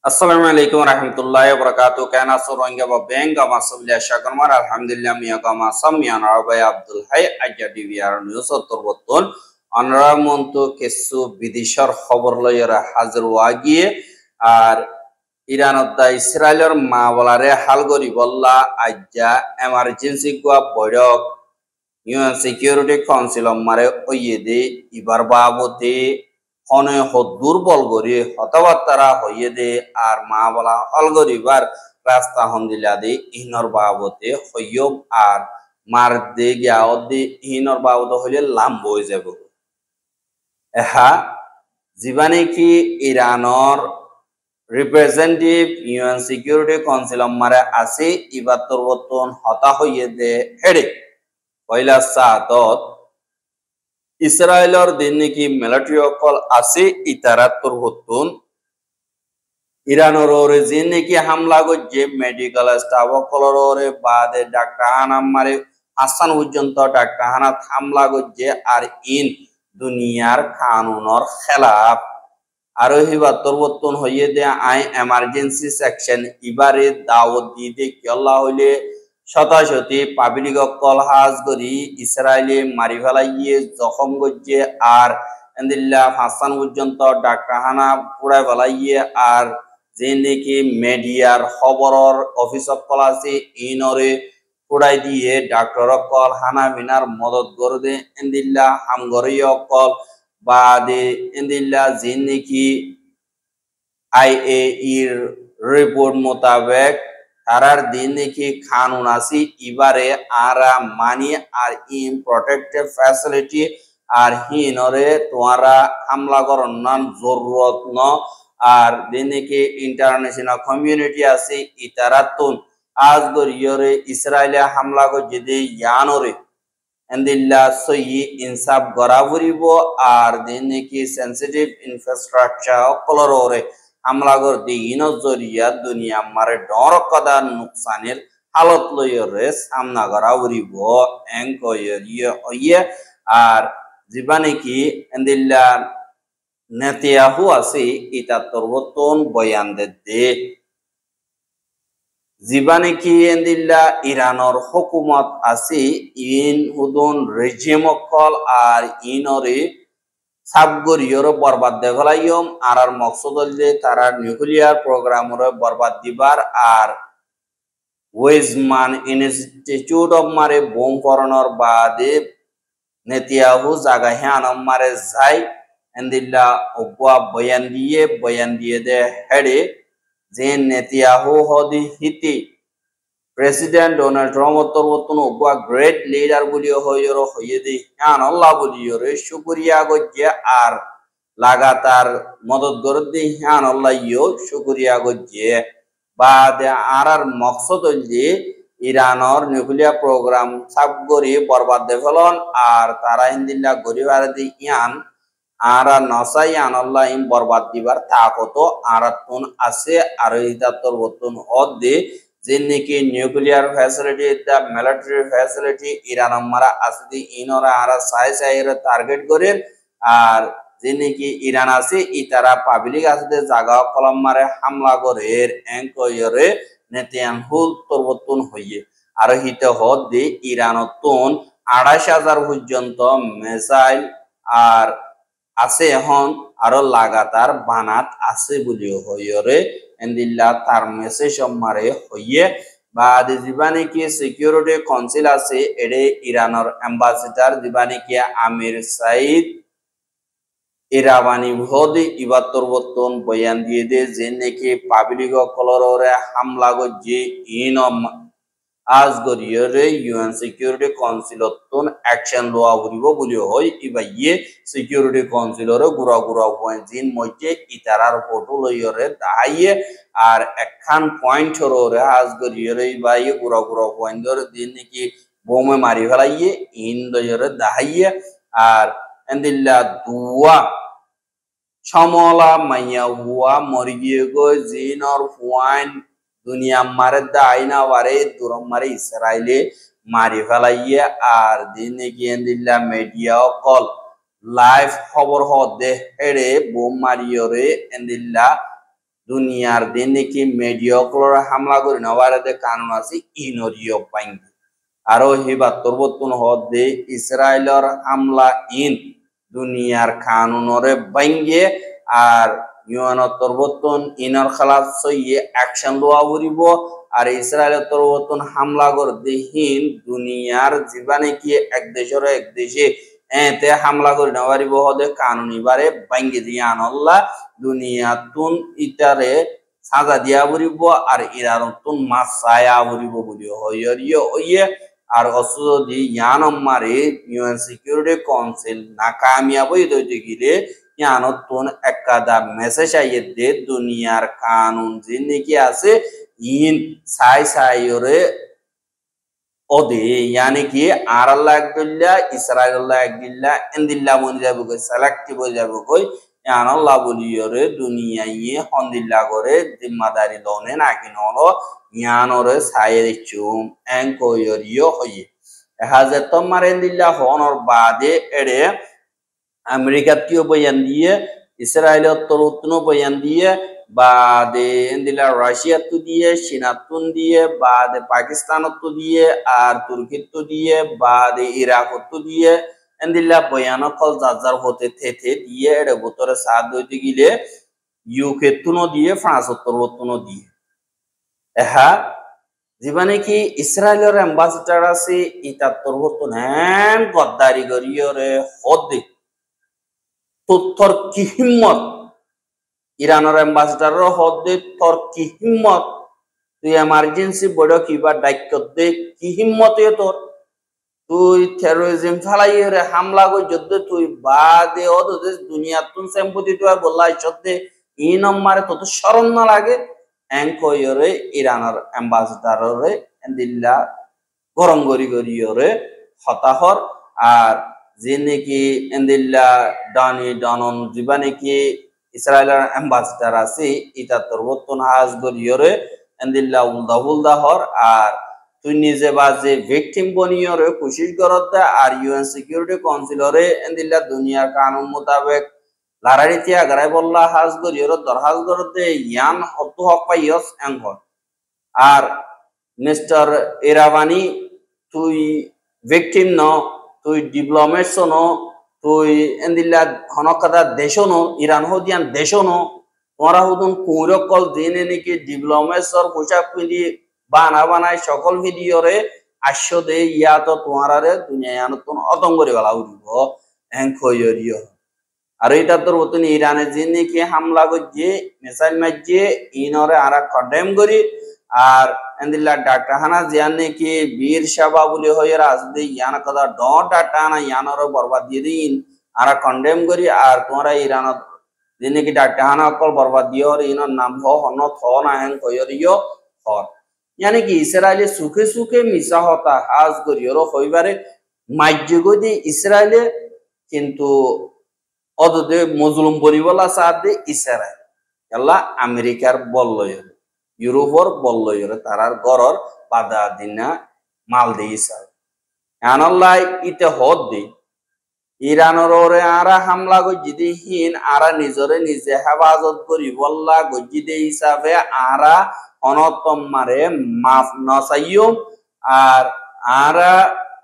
Assalamualaikum warahmatullahi wabarakatuh. Kana soronga ba benga masubli shakarmar alhamdulillah miyaga masam yana rabay Abdul Hay ajadi biar news torbotton anra monto kesu bidishar খবর লয়রা হাজির ওয়াগিয়ে আর ইরানতা ইসরায়েলের মাওলারে হালগরি বল্লা আজ্জা emergency Goa বৈঠক UN Security Council মারে ওইয়েদে ইবার বাবতে হনে দুর্বল গরি হতবার্তারা হইয়ে দে আর মা বলা অলগরিবার রাস্তা হন্দিলা দে ইহনর বাবতে হইয়ব আর মার দে গিয়া দে ইহনর বাবত হইলে লাম্ব হয়ে যাব এহা জীবানে কি ইরানর রিপ্রেজেন্টেটিভ ইউএন সিকিউরিটি কাউন্সিল মারে আছে ইবার তরবতন হতা হইয়ে দে হেডে পয়লা সাতত ইসরায়েলের দিন নাকি মিলিটারি অকল আছে ইতারাত্তর হতুন ইরানের ওরে যে নাকি হামলা করছে মেডিকেল স্টাফ অকলর ওরে বাদে ডাক্তার হানাম মারে হাসান পর্যন্ত ডাক্তার হানাত হামলা করছে আর ইন দুনিয়ার কানুনর খেলাফ আরো হিবার তরবতন হইয়ে দে আই এমার্জেন্সি সেকশন ইবারে দাওয়াত দিয়ে কেল্লা হইলে শতাশতি পাবলিক কল হাজ করি ইসরায়েলে মারি ফেলাইয়ে জখম গজ্জে আর এন্দিল্লা হাসান পর্যন্ত ডাক্তার হানা পুড়াই ফেলাইয়ে আর যে নাকি মিডিয়ার খবরর অফিস কল আছে ইনরে পুড়াই দিয়ে ডাক্তার কল হানা বিনার মদত করে দে এন্দিল্লা হামগরীয় কল বা দে এন্দিল্লা যে নাকি আইএ ইর রিপোর্ট মোতাবেক তারার দিন নাকি কানুন আছে ইবারে আরা মানি আর ইন প্রটেক্টেড ফ্যাসিলিটি আর হিনরে তোমরা হামলা করন না জরুরত ন আর দিন নাকি ইন্টারন্যাশনাল কমিউনিটি আছে ইতারাতুন আজ গরিয়রে ইসরায়েলে হামলা কর যদি ইয়ানরে এন্দিল্লা সই ইনসাফ গরাবরিব আর দিন নাকি সেন্সিটিভ ইনফ্রাস্ট্রাকচার কলরে হামলা কর দিন জরিয়া দুনিয়া মারে ডর কদা নুকসানের হালত লইরে সামনা করা উড়িব আর জীবানে কি এন্দিল্লা নেতিয়াহু আছে ইতা তরবতন বয়ান দে জীবানে কি এন্দিল্লা ইরানর হুকুমত আছে ইন হুদুন রেজিম কল আর ইনরে সাবগরিয়র বরবাদ দেখালাইম আর মকসদ হইলে তারা নিউক্লিয়ার প্রোগ্রামর বরবাদ দিবার আর ওয়েজমান ইনস্টিটিউট অফ মারে বোম ফরনর বাদে নেতিয়াহু জাগা হ্যান মারে যাই এন্দিল্লা অগুয়া বয়ান দিয়ে দে হেডে যে নেতিয়াহু হদি হিতি প্রেসিডেন্ট ডোনাল্ড ট্রাম্প তরবতন অগুয়া গ্রেট লিডার বলিও হইয়ে দি হ্যান আল্লাহ বলিও রে শুকরিয়া গজ্জে আর লাগাতার মদত করে দি হ্যান আল্লাহ ইও শুকরিয়া গজ্জে বাদে আর মকসদ হইলে ইরানর নিউক্লিয়ার প্রোগ্রাম সাবগরি বরবাদ দে ফেলন আর তারা ইন্দিল্লা গরিবার দি ইয়ান আর নসাই আন আল্লাহ ইম বরবাদ দিবার তাকত আর তুন আছে আর ইতা তরবতন হদ দে যে নাকি নিউক্লিয়ার ফ্যাসিলিটি দা মিলিটারি ফ্যাসিলিটি ইরান মারা আছে ইনরা আর সাইর টার্গেট করে আর যে নাকি ইরান আছে ইতারা পাবলিক আছে জায়গা কলম মারে হামলা করে এঙ্কয়রে নেতিয়ানহু তরবতন হইয়ে আর হিতে হদ দে ইরানতন ২৮,০০০ পর্যন্ত মিসাইল আর আছে এখন আরো লাগাতার বানাত আছে বলিও হইরে এন্দিল্লা তার মেসেজ মারে হইয়ে বাদ জীবানে কি সিকিউরিটি কাউন্সিল আছে এডে ইরানের অ্যাম্বাসেডর জীবানে কি আমির সাইদ ইরাবানি ভদি ইবার তরবতন বয়ান দিয়ে দে যে নাকি পাবলিক কলরে হামলা গজ্জে ইন আজ গরিয়রে ইউএন সিকিউরিটি কাউন্সিলতন অ্যাকশন লওয়া হইব বলি হয় ইবাইয়ে সিকিউরিটি কাউন্সিলরে গুড়া পয়েন্ট জিন মধ্যে ইতারার ফটো লইরে দাহাইয়ে আর একখান পয়েন্ট রে আজ গরিয়রে ইবাইয়ে গুড়া পয়েন্ট ধরে দিন নাকি বোমে মারি ফেলাইয়ে ইন লইরে দাহাইয়ে আর এন্দিল্লা দুয়া সমলা মাইয়া হুয়া মরিয়ে গো জিনর পয়েন্ট দুনিয়া মারে দাইনা বারে দুরম মারে ইসরায়েলে মারি ফেলাইয়ে আর দিনে গিয়ে দিল্লা মিডিয়া কল লাইভ খবর হদে হেড়ে বোম মারিয়রে এন্দিল্লা দুনিয়ার দিন নাকি মেডিয়ক্লর হামলা করি নবারে কানুন আছে ইনরিয় পাইঙ্গি আরো হিবার তরবতুন হদে ইসরায়েলর হামলা ইন দুনিয়ার কানুনরে বাইঙ্গে আর ইউএনর তরবতুন ইনর খালাফ সইয়ে অ্যাকশন লওয়া উড়িব আর ইসরায়েলের তরবতুন হামলা কর দেহিন দুনিয়ার জীবনে কি এক দেশে এতে হামলা করে নেওয়ারিব হদে কানুনি বারে বাইঙ্গে দিয়ে আনল্লা দুনিয়াতুন ইটারে সাজা দিয়া বুড়িব আর ইরানতুন মাসায়া বুড়িব বলি হইয়ে আর অসুদি ইয়ানম মারে ইউএন সিকিউরিটি কাউন্সিল নাকামিয়াব হইতে গিলে ইয়ানতুন একাদা মেসেজ আইয়ে দে দুনিয়ার কানুন জিন্দিগি আছে ইন সাইরে ওদে यानी कि आरल्ला একদিল্লা ইসরায়েল্লাহ একদিল্লা এন্দিল্লা মন যাবে কই সিলেক্টিভ হয়ে যাবে কই আনাল্লাহ বলিয়রে দুনিয়ায়ে হন্দিল্লা করে জিম্মাদারি লনে নাকি নলো ইয়ানরে সাইরে চুম এন কইরিও হইয়ে হাজে তোমার এন্দিল্লা হনর বাদে এড়ে আমেরিকা তিও বয়ান দিয়ে ইসরায়েলের তরুতনো বয়ান দিয়ে বাদে এন্দিলা রাশিয়া তো দিয়ে চীনাতুন দিয়ে বাদে পাকিস্তান তো দিয়ে আর তুর্কি তো দিয়ে বাদে ইরাক তো দিয়ে এন্দিলা বয়ান কল যার হতে থেতে দিয়ে এড়ে বোতরে সাদ হইতে গিলে ইউকে তুনো দিয়ে ফ্রান্স তরুতনো দিয়ে এহা জীবনে কি ইসরায়েলের অ্যাম্বাসেডার আছে ইটা তরুতন হ্যান গদ্দারি করিয়রে হদে তোর কি হিম্মত ইরানের অ্যাম্বাসেডার হদে তোর কি হিম্মত তুই এমার্জেন্সি বড় কিবা দায়িত্ব দে কি হিম্মত তোর তুই টেরোরিজম ফালাইরে হামলা কই যদ্দ তুই বাদে অদে দুনিয়া তুন সম্পত্তি তুই বললাই চদ্দে ই নম্বরে তত শরম না লাগে এন কইরে ইরানের অ্যাম্বাসেডাররে এন্দিল্লা গরম গরিরে হতাহর আর যে নাকি এন্দিল্লা ডনন জীবনে কি ইসরায়েলের অ্যাম্বাসেডার আছে এটা তরবতন হাজ গরিয়রে এন্দিল্লা উলদা হর আর তুই নিজে বাজে ভিকটিম বনিয়রে কোশিশ করত আর ইউএন সিকিউরিটি কাউন্সিলরে এন্দিল্লা দুনিয়ার কানুন মোতাবেক লারারিতে আগারাই বললা হাজ গরিয়রে দরহাজ করতে ইয়ান হতু হক পাইয়স এঙ্গর আর মিস্টার ইরাবানি তুই ভিকটিম ন তুই ডিপ্লোমেটস ন তুই এন্দিল্লা হনকাদা দেশো ন ইরান হদিয়ান দেশো ন তোমরা হুদুন কৌরকল দিনে নাকি ডিপ্লোমেটসর পোশাক পিঁধি বানাই সকল ভিডিওরে আশ্য দে ইয়া তো তোমারে দুনিয়া নতুন অতঙ্গরি বেলা উঠিব এং খইরিও আর এটা তোর মতন ইরানের যে নাকি হামলা করছে মিসাইল মারছে ইনরে আরা কন্ডেম করি আর এন্দিল্লা ডাক্তার হানা জিয়ান নাকি বীর সেবা বলে হয়ে আসবে ইয়ান কথা ড ডাটা না ইয়ানর বরবাদ দিয়ে দিন আরা কন্ডেম করি আর তোমরা ইরান যে নাকি ডাক্তার হানা অকল বরবাদ দিয়ে ইনর নাম হন থ না হেন কইরিও হর यानी कि ইসরায়েলে সুখে সুখে মিশা হতা হাজ করিও হইবারে মাইজগদি ইসরায়েলে কিন্তু অদদে মজলুম বনিবলা সাথে ইসরায়েল এলা আমেরিকার বললয়রে ইউরোপর বললয়রে তারার গরর বাধা দিনা মাল দিয়েছে আনাল্লাই ইতে হদ দি ইরানরে আরা হামলা গজিদি হিন আরা নিজরে নিজে হেফাজত করি বললা গজিদে হিসাবে আরা অনতম মারে মাফ নসাইও আর আরা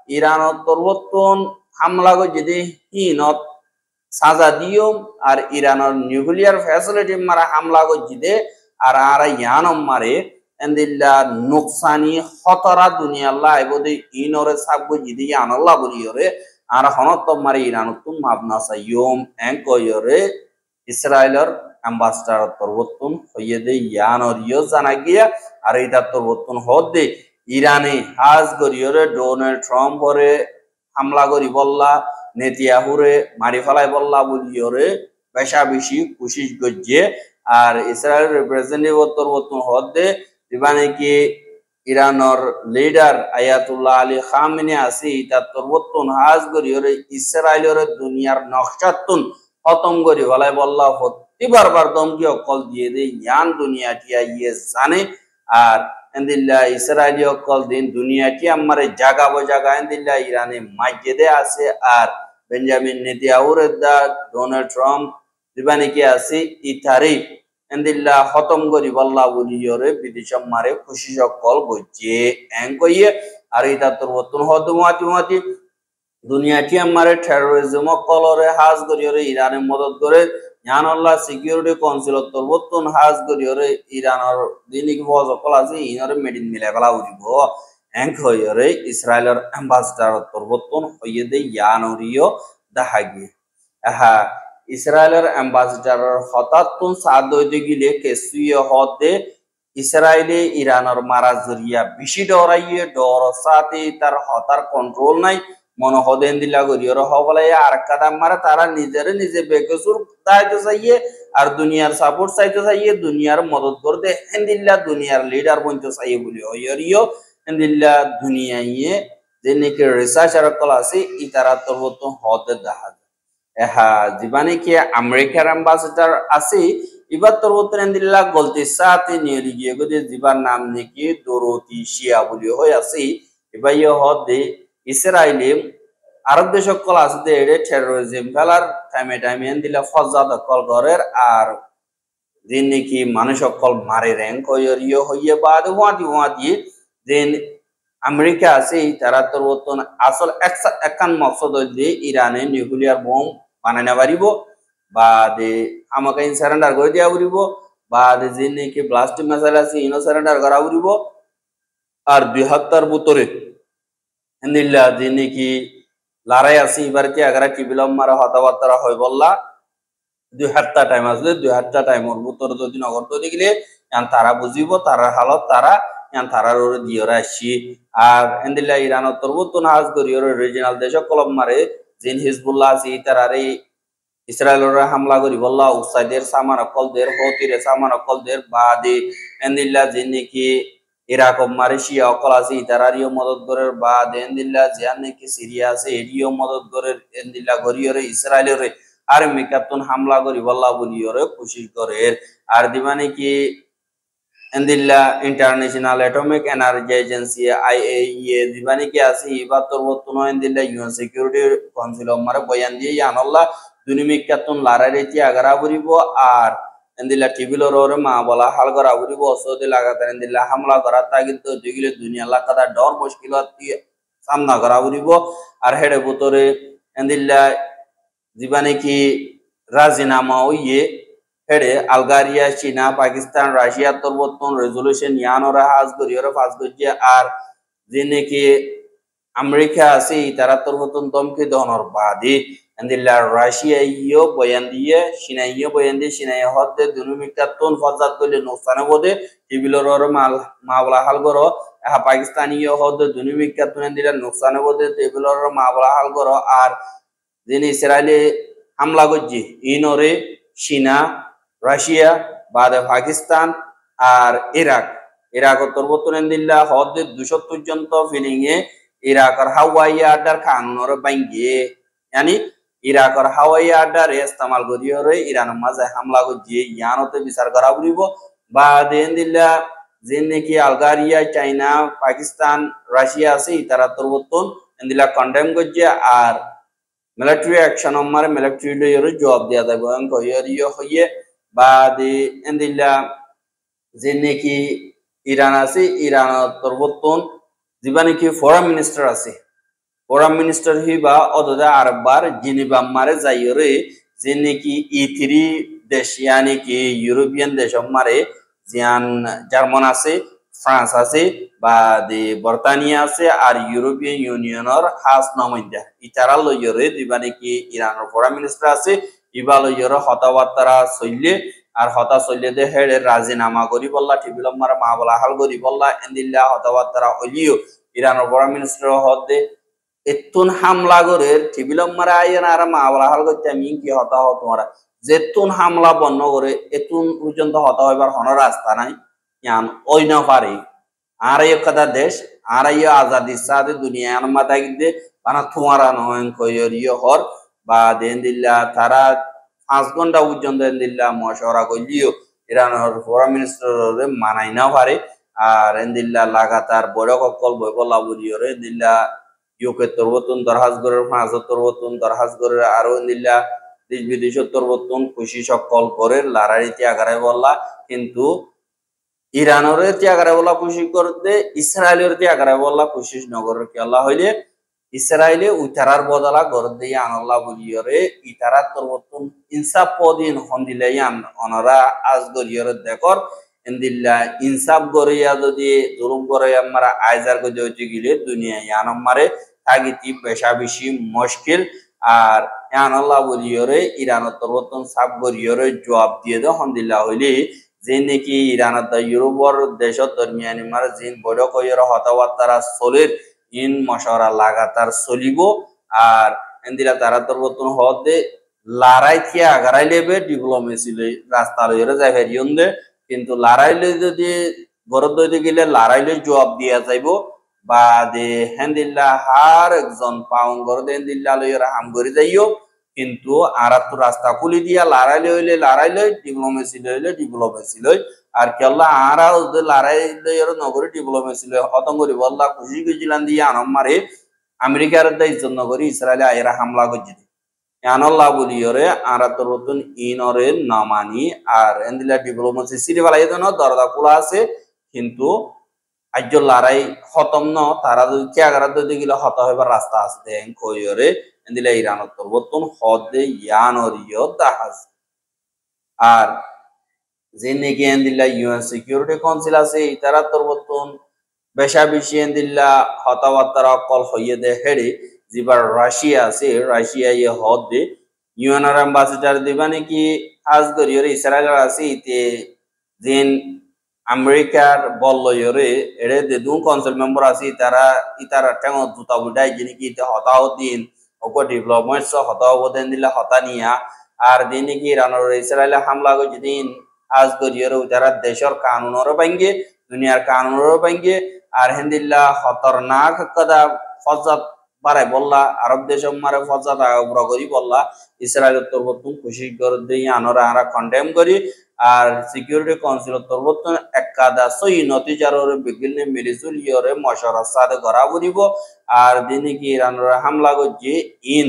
ইরানত পরবর্তন হামলা গজিদি হিনত সাজা দিও আর ইরানের নিউক্লিয়ার ফ্যাসিলিটি মারা হামলা গজিদে আর আরা ইয়ানম মারে এন্দিল্লা নুকসানি খতরা দুনিয়া আল্লাহ আইবদে ইনরে সাবগো জিদি ইয়ানাল্লাহ বলিয়রে আর হনতম মারে ইরানতুন মাবনা সাইয়ুম এনকয়রে ইসরায়েলের অ্যাম্বাসেডার তরবতুন হইয়েদে ইয়ানরিও জানা গিয়া আর এটা তরবতুন হদে ইরানে হাজ গরিয়রে ডোনাল্ড ট্রাম্প হরে হামলা করি বললা নেতিয়াহুরে মারি ফেলাই বললা বলিয়রে বেশা বেশি কোশিশ গজ্জে আর ইসরায়েল রিপ্রেজেন্টেটিভ তরবতুন হদে দিবানে কি ইরানের লিডার আয়াতুল্লাহ আলী খামেনি আসি এটা তরবতুন হাজ গরিয়রে ইসরায়েলের দুনিয়ার নকশাতুন খতম করি ফেলাই বললা হতে বারবার দমকি অকল দিয়ে দে ইয়ান দুনিয়াটিয়া ইয়ে জানে আর এন্দিল্লা ইসরায়েলি অকল দিন দুনিয়াটি আমারে জাগাবো জাগা এন্দিল্লা ইরানে মাইজেদে আছে আর বেঞ্জামিন নেতানিয়াহুর দা ডোনাল্ড ট্রাম্প দিবানে কি আছে ইতারি এন্দিল্লা খতম করি বল্লা বলিয়রে বিদেশ মারে খুশি সকল গজ্জে এং কইয়ে আর ইতা তোর বর্তন হদমাতি দুনিয়াটি আমারে টেরোরিজম কলরে হাজ করিয়রে ইরানের মদত করে জানাল্লাহ সিকিউরিটি কাউন্সিল তরবতন হাজ করিয়রে ইরানের দিনিক বজ কল আছে ইনরে মেডিন মিলা গলা উঠিব এং কইয়রে ইসরায়েলের অ্যাম্বাসেডর তরবতন হইয়ে দে ইয়ানরিও দাহাগি আহা ইসরায়েলের অ্যাম্বাসেডর হঠাৎ সাদ হইতে গিলে কেসুয়ে হতে ইসরায়েলে ইরানের মারা জরিয়া বেশি ডরাইয়ে ডর সাথে তার হতার কন্ট্রোল নাই মনে হদেন দিলা গরিয়র হবলে আর কাদাম মারা তারা নিজে বেকসুর দায়িত্ব চাইয়ে আর দুনিয়ার সাপোর্ট চাইতে চাইয়ে দুনিয়ার মদত করতে হেন্দিল্লা দুনিয়ার লিডার বনতে চাইয়ে বলি হইয়রিও হেন্দিল্লা দুনিয়াইয়ে যে নাকি রিসার্চার কল আছে ই তারা তরবত হতে দেখা এহা জীবানে কি আমেরিকার অ্যাম্বাসেডর আছে এবার তরবত হেন্দিল্লা গলতি সাথে নিয়ে গিয়ে গদে জীবার নাম নাকি দরতি শিয়া বলি হই আছে এবার ইয়ে হদে ইসরায়েলি আরব দেশ সকল আছে এড়ে টেরোরিজম ফেলার টাইমে দিলা ফজা দখল করের আর যে নাকি মানুষ সকল মারে র্যাঙ্ক হইয়ে বাদ হুয়াদি যেন আমেরিকা আছে তারা তোর আসল একান মকসদ হইলে ইরানে নিউক্লিয়ার বোম বানানো পারিব বা দে আমাকে সারেন্ডার করে দিয়া পারিব বা যে নাকি ব্লাস্টিক মিসাইল আছে ইনো সারেন্ডার করা পারিব আর ২০৭০ ভিতরে এন্দিল্লা যে নাকি লড়াই আছে এবারে আগারা টিবিলম মারা হতাবার্তা হয় বললা ২ টাইম আসলে ২ টাইমর ভিতরে যদি নগর তৈরি গেলে তারা বুঝিব তারা হালত তারা তারার ওরে দিয়রা আসছি আর এন্দিল্লা ইরান তরবতন হাজ করি ওর রিজিনাল দেশ কলম মারে জিন হিজবুল্লাহ আছে তারারে ইসরায়েলের হামলা করি বললা উসাইদের সামান অকলদের হতিরে সামান অকলদের বাদে এন্দিল্লা যে নাকি ইরাক মালয়েশিয়া অকল আছে তারারিও মদত করে বা এন্দিল্লা জিয়ান নাকি সিরিয়া আছে এরিও মদত করে এন্দিল্লা গরিয়রে ইসরায়েলের আর মিকাতুন হামলা করি বল্লা বলিয়রে খুশি করে আর দিবা নাকি এন্দিল্লা International Atomic Energy Agency IAEA দিবা নাকি আছে এবার তোর বর্তন এন্দিল্লা ইউএন সিকিউরিটি কাউন্সিল মারে বয়ান দিয়ে আনল্লা দুনিমিকাতুন লারারেতি আগারা বরিব আর এন্দিল্লা টিবিলর ওরে মা বলা হাল করা বরিব সৌদি লাগাতার এন্দিল্লা হামলা করা তা কিন্তু দুইগুলো দুনিয়া লাগাতার ডর মুশকিল সামনা করা বরিব আর হেডে ভিতরে এন্দিল্লা জীবানে কি রাজিনামা হইয়ে হেডে আলগেরিয়া চীনা পাকিস্তান রাশিয়া তরবতন রেজলিউশন ইয়ানরা হাজ করিয়রে ফাজ করিয়ে আর যে নাকি আমেরিকা আছে তারা তরবতন দমকে দহনর বাদে এন্দিল্লা রাশিয়া ইয়ো বয়ান দিয়ে সিনাই হদে দুনুমিকাতুন ফজাত কইলে নোকসানে বদে টিবিলর মাওলা হাল করো এহা পাকিস্তান ইয়ো হদে দুনুমিকাতুন এন্দিল্লা নোকসানে বদে টিবিলর মাওলা হাল করো আর যিনি ইসরায়েলে হামলা করছে ইনরে চীনা রাশিয়া বাদে পাকিস্তান আর ইরাক তরবতন এন্দিল্লা হদে ২০০ পর্যন্ত ফিলিংয়ে ইরাকর হাওয়াই আডার কানুনরে বাইঙ্গে यानी ইরাকর হাওয়াই আডার ইস্তেমাল করিয়রে ইরান মাঝে হামলা করছে ইয়ানতে বিচার করা বলিব বা এন্দিল্লা যে নাকি আলগেরিয়া চাইনা পাকিস্তান রাশিয়া আছে তারা তরবতন এন্দিল্লা কন্ডেম করছে আর মিলিটারি অ্যাকশন আমার মিলিটারি লইরে জবাব দেয়া যাবে কইরিও হইয়ে বা এন্দিল্লা যে নাকি ইরান আছে ইরান তরবতন যেবা নাকি ফরেন মিনিস্টার আছে ফরেন মিনিস্টার হিবা অদদা আরববার জিনিবা মারে যাইরে যে নাকি E3 দেশ यानी কি ইউরোপিয়ান দেশ মারে জিয়ান জার্মান আছে ফ্রান্স আছে বা ব্রিটেনিয়া আছে আর ইউরোপিয়ান ইউনিয়নের খাস নমাইন্দা ইতারা লইরে দিবা নাকি ইরানের ফরেন মিনিস্টার আছে ইবা লইরে হতাবার্তা চললে আর হতা চললে দে হেডে রাজিনামা করি বললা টিবিলম মারা মা বলা হাল করি বললা এন্দিল্লা হতাবার্তা হইলিও ইরানের ফরেন মিনিস্টার হদে এতুন হামলা করে টিবিলম মারা আইন আর মা বলা হাল করতে আমি কি হতা হ তোমারা যেতুন হামলা বন্ধ করে এতুন পর্যন্ত হতা হইবার হন রাস্তা নাই ইয়ান ওই না পারে আর এই কথা দেশ আর এই আজাদি সাথে দুনিয়ার মাথায় গিয়ে বানা তোমারা নয় কইরিও হর বা দেন দিল্লা তারা 5 ঘন্টা পর্যন্ত দিল্লা মশওয়ারা কইলিও ইরানের ফরেন মিনিস্টার মানাই না পারে আর দিল্লা লাগাতার বড় কল বইবলা বুড়িওরে দিল্লা ইউকে তরবতন দরহাজ করে ফ্রান্স তরবতন দরহাজ করে আরো দিল্লা দেশ বিদেশের তরবতন খুশি সকল করে লড়াই ত্যাগারে বললা কিন্তু ইরানের ত্যাগারে বলা খুশি করতে ইসরায়েলের ত্যাগারে বললা খুশি নগরের কি আল্লাহ হইলে ইসরায়েলে উইতারার বদলা গরদ দিয়ে আনল্লাহ বলিয়রে ইতারার তরবতন ইনসাফ পদিন হন্দিলে অনরা আজ গরিয়রে দেখর এন্দিল্লা ইনসাফ গরিয়া যদি জুলুম গরিয়া মারা আইজার গজে হইতে গেলে দুনিয়া ইয়ানম মারে থাগিতি বেশা বেশি মুশকিল আর আনল্লাহ বলিয়রে ইরানের তরবতন সাব গরিয়রে জবাব দিয়ে দে হন্দিল্লা হইলে যে নাকি ইরানের দা ইউরোপর দেশত দরমিয়ানি মারে জিন বড় কইয়ের হতাবার্তারা চলের ইন মশারা লাগাতার চলিব আর এন্দিলা তারা তরবতন হতে লড়াই থিয়া আগারাই লেবে ডিপ্লোমেসি লই রাস্তা লইরে যাই ফেরিয়ন দে কিন্তু লড়াই লই যদি গরদ দইতে গেলে লড়াই লই জবাব দিয়া যাইব বা দে হেন্দিল্লা হার একজন পাউন গরদ হেন্দিল্লা লইরা হাম করে যাইও কিন্তু আর তো রাস্তা খুলি দিয়া লড়াই লই ডিপ্লোমেসি লই আর কেল্লা আর লড়াই লইর নগরী ডিপ্লোমেসি লই খতম করি বললা খুশি গেছিলাম দিয়ে আনম মারে আমেরিকার ইজ্জত নগরী ইসরায়েলে আইরা হামলা করছে আনল্লাহ বলিয়রে আর তোর নতুন ইনরে নামানি আর এন্দিলা ডিপ্লোমেসি সিটি বালাই দেন দরজা খোলা আছে কিন্তু আজ লড়াই খতম ন তারা যদি ত্যাগারা যদি গেলে হত হইবার রাস্তা আছে দেন কইরে এন্দিলা ইরানত তোর নতুন হদে ইয়ানরিয় দাহাজ আর যে নাকি এন্দিল্লা ইউএন সিকিউরিটি কাউন্সিল আছে ইতারা তোর নতুন বেশা বেশি এন্দিল্লা হতাবার্তারা কল হইয়ে দে হেড়ে যেবার রাশিয়া আছে রাশিয়া ইয়ে হদ দে ইউএনআর অ্যাম্বাসেডার দিবা নাকি আজ গরিয়র ইসরায়েলের আছে ইতে যেন আমেরিকার বললয়রে এড়ে দে দু কাউন্সিল মেম্বার আছে ইতারা ঠ্যাং জুতা বুটাই যিনি কি ইতে হতাও দিন ওপর ডেভেলপমেন্টস হতাও দেন দিলা হতা নিয়া আর দিন কি ইরানের ইসরায়েলে হামলা করে যেদিন আজ গরিয়র ইতারা দেশের কানুনরও ভাঙ্গে দুনিয়ার কানুনরও ভাঙ্গে আর হেন্দিল্লা খতরনাক কদা ফজাত বারে বললা আরব দেশ মারে ফজাত আগ্রহ করি বললা ইসরায়েলের তরবতন খুশি করে দিয়ে আনরা আরা কন্ডেম করি আর সিকিউরিটি কাউন্সিলের তরবতন একাদা সই নতিজার বিগিনে মিলিজুল ইয়রে মশারার সাথে গড়া বলিব আর দিনে কি ইরানরা হামলা করছে ইন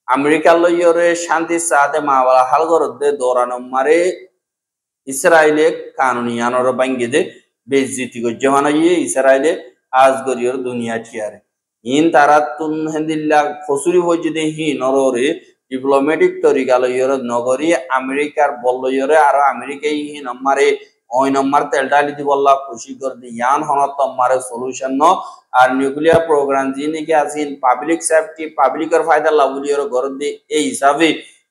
আমেরিকার লইয়রে শান্তির সাথে মাওয়ালা হাল করতে দৌড়ানো মারে ইসরায়েলে কানুনি আনরা ভাঙ্গে দে বেজ্জিতি করছে মানে ইসরায়েলে আজ গরিয়র দুনিয়া ঠিয়ারে ইন তারা তুন হেন্দিল্লা খসুরি হয়ে দে হি নররে ডিপ্লোমেটিক তরিকা লইয়র নগরী আমেরিকার বললইয়রে আর আমেরিকাই হি নম্বরে ওই নম্বর তেলটালি দি বললা খুশি করে দি ইয়ান হনত তোমারে সলিউশন ন আর নিউক্লিয়ার প্রোগ্রাম জি নাকি আসিন পাবলিক সেফটি পাবলিকের ফায়দা লাভলিয়র গর দি এই হিসাবে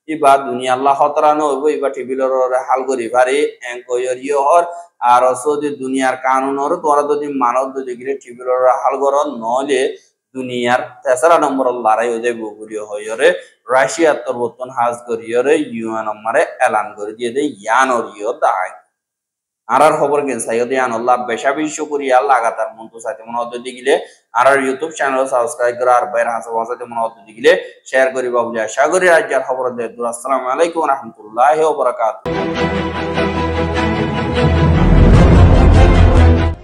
ইবা দুনিয়া আল্লাহ হতরানো হইব ইবা টিবিলর হাল করি পারে এঙ্কয়র ইহর আর যদি দুনিয়ার কানুনর তোরা যদি মানব যদি গিরে টিবিলর হাল কর নলে দুনিয়ার 3 নম্বর লড়াই হয়ে যাবে বলিও হইরে রাশিয়ার তরবতন হাজ করিয়রে ইউএন নম্বরে এলান করে দিয়ে দেয় ইয়ানরিয় দায় আর খবর কেন সাইয়দে আল্লাহ বেশা বিশ্ব করি লাগাতার মন্ত সাথে মনে হতে দিলে আর ইউটিউব চ্যানেল সাবস্ক্রাইব করে আর বাইরে হাসা সাথে মনে হতে দিলে শেয়ার করি বাবুলি আশা করি রাজ্যের খবর দেয়। আসসালামু আলাইকুম ওয়া রাহমাতুল্লাহি ওয়া বারাকাতুহু।